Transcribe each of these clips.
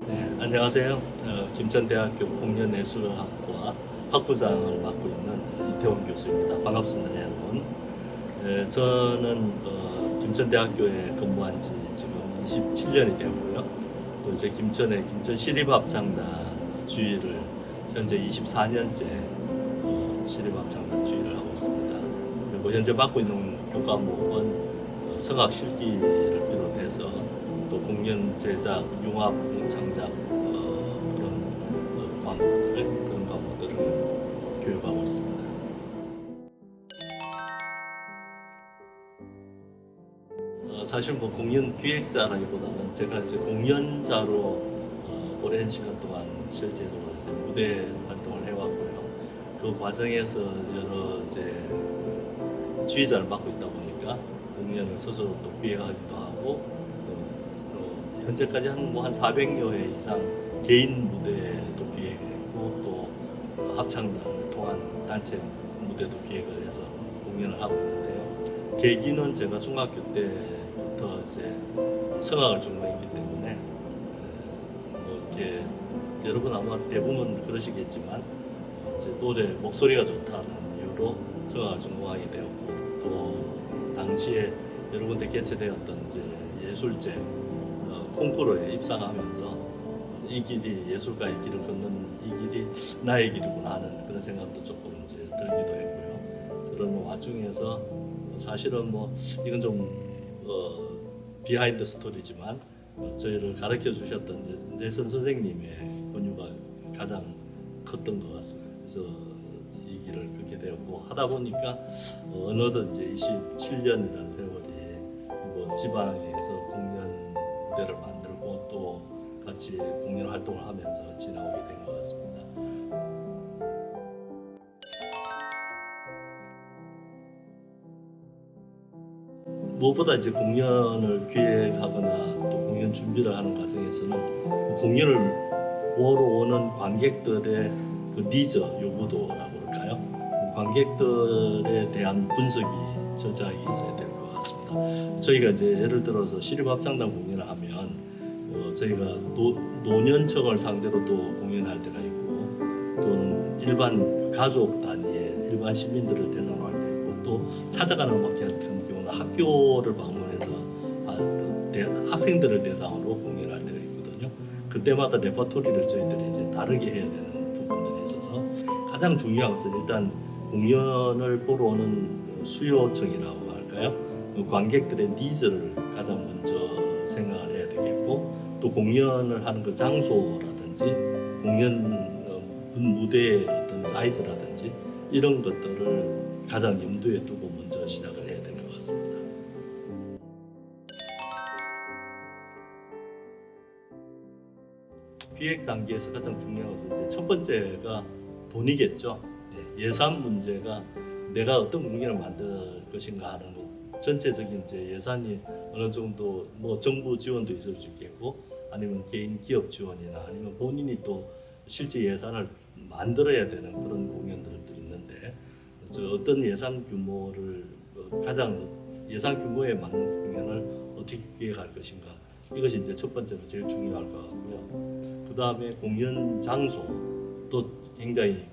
네, 안녕하세요. 김천대학교 공연예술학과 학부장을 맡고 있는 이태원 교수입니다. 반갑습니다, 여러분. 저는 김천대학교에 근무한 지 지금 27년이 되고요. 또 이제 김천의 김천시립합창단 주의를 현재 24년째 시립합창단 주의를 하고 있습니다. 그리고 현재 맡고 있는 교과목은 성악 실기를 비롯해서 또 공연 제작, 융합 창작 그런 과목들을 교육하고 있습니다. 사실 뭐 공연 기획자라기보다는 제가 이제 공연자로 오랜 시간 동안 실제적으로 무대 활동을 해왔고요. 그 과정에서 여러 이제 지휘자를 맡고 있다 보니까 공연을 스스로 또 기획하기도 하고 또 현재까지 한 400여 회 이상 개인 무대도 기획했고 또 합창단을 통한 단체 무대도 기획을 해서 공연을 하고 있는데요. 계기는 제가 중학교 때부터 이제 성악을 전공했기 때문에 뭐 이렇게 여러분 아마 대부분 그러시겠지만 이제 노래 목소리가 좋다는 이유로 성악을 전공하게 되었고 또 당시에 여러 군데 개최되었던 이제 예술제 콩쿠르에 입상하면서 이 길이 예술가의 길을 걷는 이 길이 나의 길이구나 하는 그런 생각도 조금 이제 들기도 했고요. 그런 와중에서 사실은 뭐 이건 좀 비하인드 스토리지만 저희를 가르쳐 주셨던 내선 선생님의 권유가 가장 컸던 것 같습니다. 그래서 이 길을 걷게 되었고 하다 보니까 어느덧 이제 27년이라는 세월이 뭐 지방에서 공연 무대를 만들고 또 같이 공연 활동을 하면서 지나오게 된 것 같습니다. 무엇보다 이제 공연을 기획하거나 또 공연 준비를 하는 과정에서는 공연을 보러 오는 관객들의 그 니즈, 요구도라고 할까요? 관객들에 대한 분석이 철저하게 있어야 될 것 같습니다. 저희가 이제 예를 들어서 시립합창단 공연을 하면 저희가 노년층을 상대로도 공연할 때가 있고 또는 일반 가족 단위의 일반 시민들을 대상으로 할 때 있고 또 찾아가는 음악회 같은 경우는 학교를 방문해서 학생들을 대상으로 공연할 때가 있거든요. 그때마다 레퍼토리를 저희들이 이제 다르게 해야 되는 부분들이 있어서 가장 중요한 것은 일단 공연을 보러 오는 수요층이라고 할까요? 관객들의 니즈를 가장 먼저 생각을 해야 되겠고 또 공연을 하는 그 장소라든지 공연 무대의 어떤 사이즈라든지 이런 것들을 가장 염두에 두고 먼저 시작을 해야 될 것 같습니다. 기획 단계에서 가장 중요한 것은 이제 첫 번째가 돈이겠죠. 예산 문제가 내가 어떤 공연을 만들 것인가 하는 것, 전체적인 이제 예산이 어느 정도 뭐 정부 지원도 있을 수 있겠고 아니면 개인 기업 지원이나 아니면 본인이 또 실제 예산을 만들어야 되는 그런 공연들도 있는데 어떤 예산 규모를 가장 예산 규모에 맞는 공연을 어떻게 기획할 것인가 이것이 이제 첫 번째로 제일 중요할 것 같고요. 그 다음에 공연 장소도 굉장히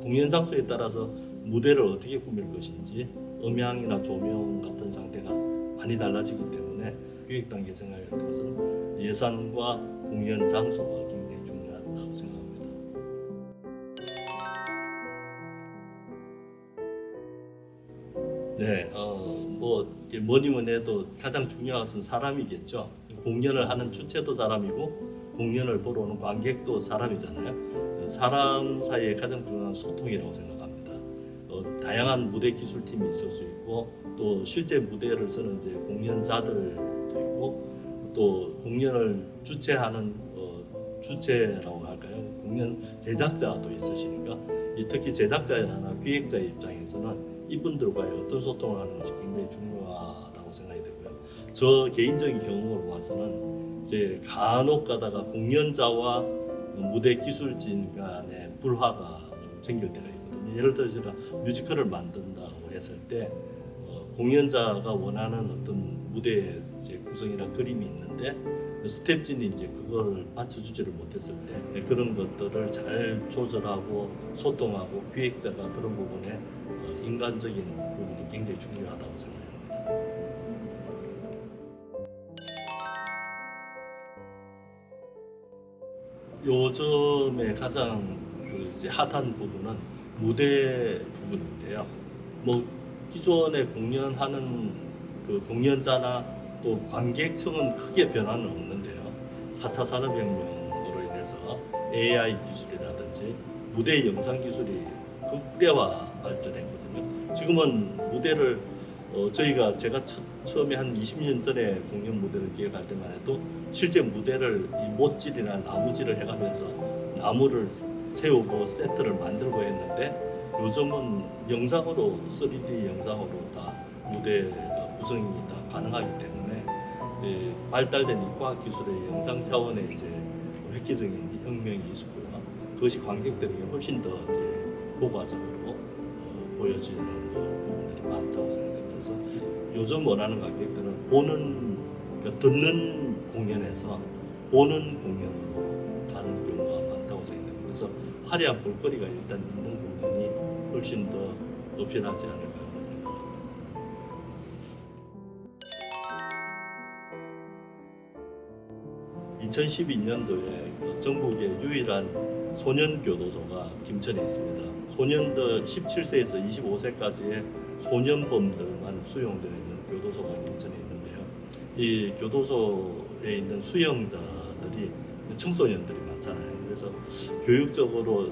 공연 장소에 따라서 무대를 어떻게 꾸밀 것인지 음향이나 조명 같은 상태가 많이 달라지기 때문에 기획 단계 생각할 것은 예산과 공연 장소가 굉장히 중요하다고 생각합니다. 네, 뭐니 해도 가장 중요한 것은 사람이겠죠. 공연을 하는 주체도 사람이고 공연을 보러 오는 관객도 사람이잖아요. 사람 사이에 가장 중요한 소통이라고 생각합니다. 다양한 무대 기술팀이 있을 수 있고 또 실제 무대를 쓰는 이제 공연자들도 있고 또 공연을 주최하는 주체라고 할까요? 공연 제작자도 있으시니까 특히 제작자나 기획자의 입장에서는 이분들과의 어떤 소통을 하는 것이 굉장히 중요하다고 생각이 되고요. 저 개인적인 경험으로 봐서는 이제 간혹 가다가 공연자와 무대 기술진 간의 불화가 좀 생길 때가 있거든요. 예를 들어 제가 뮤지컬을 만든다고 했을 때 공연자가 원하는 어떤 무대 이제 구성이나 그림이 있는데 스텝진이 이제 그걸 받쳐주지를 못했을 때 그런 것들을 잘 조절하고 소통하고 기획자가 그런 부분에 인간적인 부분이 굉장히 중요하다고 생각합니다. 요즘에 가장 그 이제 핫한 부분은 무대 부분인데요. 뭐 기존에 공연하는 그 공연자나 또 관객층은 크게 변화는 없는데요. 4차 산업혁명으로 인해서 AI 기술이라든지 무대 영상 기술이 극대화 발전했거든요. 지금은 무대를 제가 처음에 한 20년 전에 공연 무대를 기획할 때만 해도 실제 무대를 이 못질이나 나무질을 해가면서 나무를 세우고 세트를 만들고 했는데 요즘은 영상으로 3D 영상으로 다 무대가 구성이 다 가능하기 때문에 발달된 이 과학 기술의 영상 차원의 이제 획기적인 혁명이 있었고요. 그것이 관객들에게 훨씬 더 이제 효과적으로 보여지는 부분들이 많다고 생각합니다. 그래서 요즘 원하는 관객들은 그러니까 듣는 공연에서 보는 공연으로 가는 경우가 많다고 생각합니다. 그래서 화려한 볼거리가 일단 있는 공연이 훨씬 더 어필하지 않을까 하는 생각합니다. 2012년도에 전국의 유일한 소년교도소가 김천에 있습니다. 소년들 17세에서 25세까지의 소년범들만 수용되어 있는 교도소가 김천에 있는데요. 이 교도소에 있는 수용자들이 청소년들이 많잖아요. 그래서 교육적으로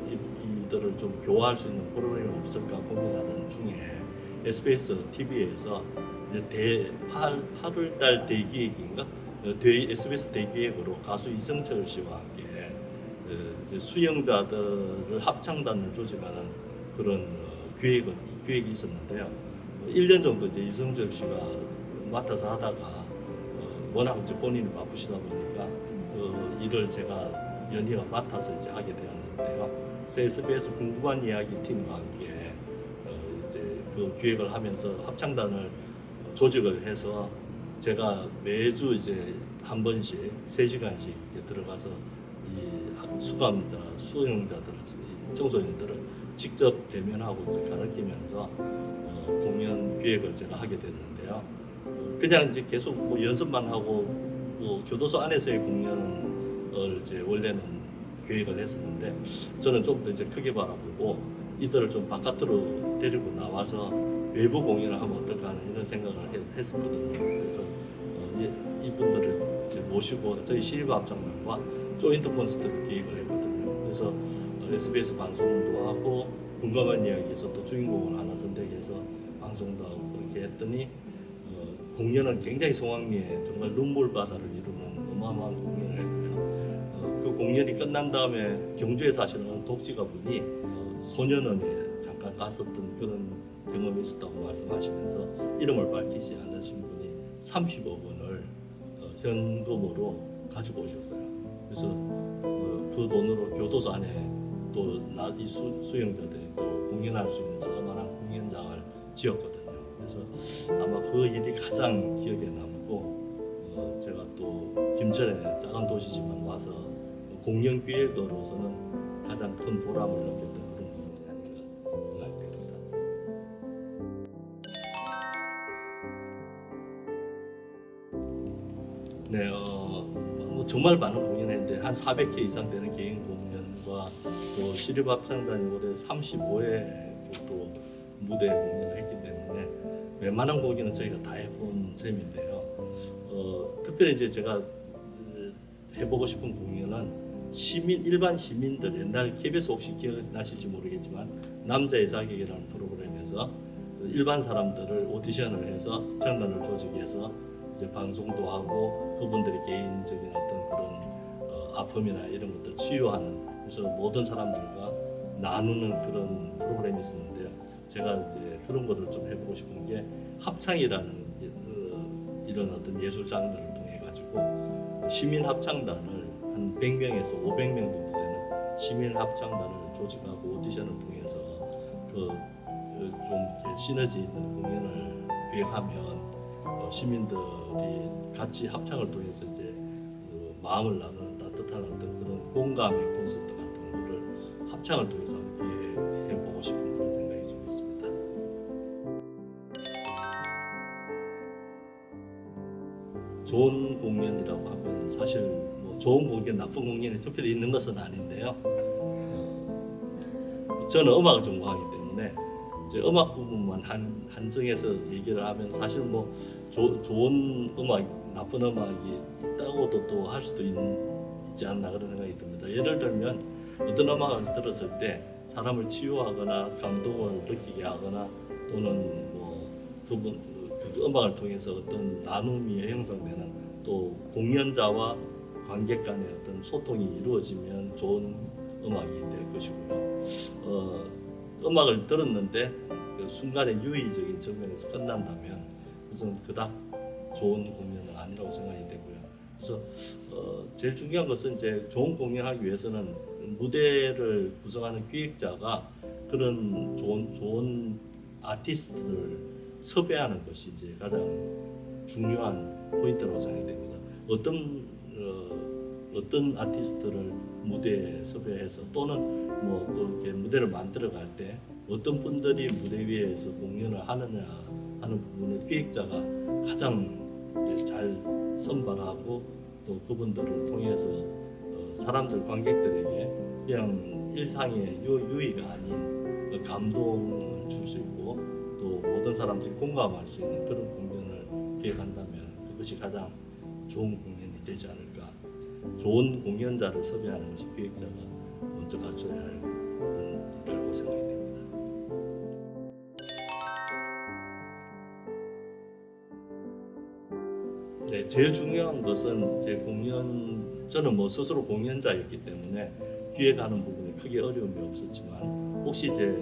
이들을 좀 교화할 수 있는 프로그램이 없을까 고민하는 중에 SBS TV에서 8월달 대기획인가 SBS 대기획으로 가수 이승철 씨와 함께 이제 수영자들을 합창단을 조직하는 그런 기획이 있었는데요. 1년 정도 이제 이승철 씨가 맡아서 하다가 워낙 이제 본인이 바쁘시다 보니까 그 일을 제가 연이어 맡아서 이제 하게 되었는데요. SBS 궁금한 이야기 팀과 함께 이제 그 기획을 하면서 합창단을 조직을 해서 제가 매주 이제 한 번씩 3시간씩 이렇게 들어가서 이 수용자들을 청소년들을 직접 대면하고 이제 가르치면서 공연 기획을 제가 하게 됐는데요. 그냥 이제 계속 뭐 연습만 하고 뭐 교도소 안에서의 공연을 이제 원래는 계획을 했었는데 저는 좀 더 이제 크게 바라보고 이들을 좀 바깥으로 데리고 나와서 외부 공연을 하면 어떨까 하는 이런 생각을 했었거든요. 그래서 이분들을 이제 모시고 저희 실버합창단과 조인트 콘서트를 기획을 했거든요. 그래서 SBS 방송도 하고 궁금한 이야기에서 또 주인공을 하나 선택해서 방송도 하고 그렇게 했더니 공연은 굉장히 성황리에 정말 눈물바다를 이루는 어마어마한 공연을 했고요. 그 공연이 끝난 다음에 경주에 사시는 독지가분이 소년원에 잠깐 갔었던 그런 경험이 있었다고 말씀하시면서 이름을 밝히지 않으신 분이 30억 원을 현금으로 가지고 오셨어요. 그래서 그 돈으로 교도소 안에 또 이 수용자들이 또 공연할 수 있는 자그마한 공연장을 지었거든요. 그래서 아마 그 일이 가장 기억에 남고 제가 또 김천에 작은 도시지만 와서 공연 기획으로서는 가장 큰 보람을 느꼈던 그런 부분이 아닌가 생각됩니다. 네, 뭐 정말 많은 공연했는데 한 400회 이상 되는 개인 공연과 또 시립합창단이 올해 35회 또 무대 공연을 했기 때문에 웬만한 공연은 저희가 다 해본 셈인데요. 특별히 이제 제가 해보고 싶은 공연은 일반 시민들 옛날 KBS 혹시 기억나실지 모르겠지만 남자의 자격이라는 프로그램에서 일반 사람들을 오디션을 해서 합창단을 조직해서 이제 방송도 하고 그분들이 개인적인 어떤 그런 아픔이나 이런 것들 치유하는 그래서 모든 사람들과 나누는 그런 프로그램이 있었는데요. 제가 이제 그런 거를 좀 해보고 싶은 게 합창이라는 이런 어떤 예술 장르를 통해 가지고 시민 합창단을 한 100명에서 500명 정도 되는 시민 합창단을 조직하고 오디션을 통해서 좀 시너지 있는 공연을 기획하면 시민들이 같이 합창을 통해서 이제 그 마음을 나누는 따뜻한 어떤 그런 공감의 콘서트 같은 거를 합창을 통해서 함께 해보고 싶은 그런 생각이 좀 있습니다. 좋은 공연이라고 하면 사실 뭐 좋은 공연, 나쁜 공연이 특별히 있는 것은 아닌데요. 저는 음악을 전공하기 때문에 이제 음악 부분만 한정해서 얘기를 하면 사실 뭐 좋은 음악, 나쁜 음악이 있다고도 또 할 수도 있지 않나 그런 생각이 듭니다. 예를 들면 어떤 음악을 들었을 때 사람을 치유하거나 감동을 느끼게 하거나 또는 뭐 그 음악을 통해서 어떤 나눔이 형성되는 또 공연자와 관객 간의 어떤 소통이 이루어지면 좋은 음악이 될 것이고요. 음악을 들었는데 그 순간의 유의적인 측면에서 끝난다면 그것은 그닥 좋은 공연은 아니라고 생각이 되고요. 그래서 제일 중요한 것은 이제 좋은 공연하기 위해서는 무대를 구성하는 기획자가 그런 좋은 아티스트를 섭외하는 것이 이제 가장 중요한 포인트라고 생각이 됩니다. 어떤 아티스트를 무대에 섭외해서 또는 뭐 또 이렇게 무대를 만들어갈 때 어떤 분들이 무대 위에서 공연을 하느냐 하는 부분을 기획자가 가장 잘 선발하고 또 그분들을 통해서 사람들 관객들에게 그냥 일상의 유의가 아닌 감동을 줄 수 있고 또 모든 사람들이 공감할 수 있는 그런 공연을 기획한다면 그것이 가장 좋은 공연이 되지 않을까. 좋은 공연자를 섭외하는 것이 기획자가 먼저 갖춰야 할 그런 일이라고 생각이 됩니다. 네, 제일 중요한 것은 제 저는 뭐 스스로 공연자였기 때문에 기획하는 부분에 크게 어려움이 없었지만 혹시 이제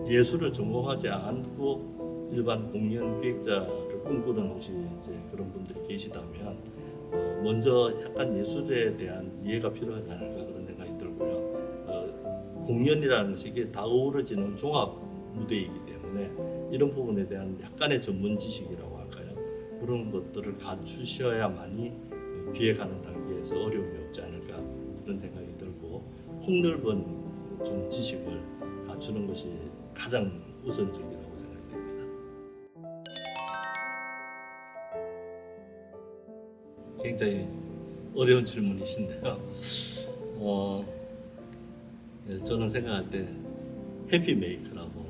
예술을 전공하지 않고 일반 공연 기획자를 꿈꾸는 혹시 이제 그런 분들이 계시다면 먼저 약간 예술에 대한 이해가 필요하지 않을까 그런 생각이 들고요. 공연이라는 것이 이게 다 어우러지는 종합 무대이기 때문에 이런 부분에 대한 약간의 전문 지식이라고 할까요? 그런 것들을 갖추셔야만이 기획하는 단계에서 어려움이 없지 않을까 그런 생각이 들고 폭넓은 좀 지식을 갖추는 것이 가장 우선적이라고 생각이 됩니다. 굉장히 어려운 질문이신데요. 저는 생각할 때 해피메이커라고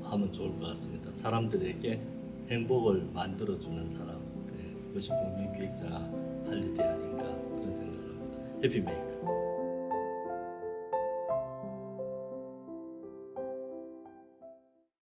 하면 좋을 것 같습니다. 사람들에게 행복을 만들어주는 사람, 그것이 공연 기획자가 할 일이 아닌가 그런 생각을 합니다. 해피메이커.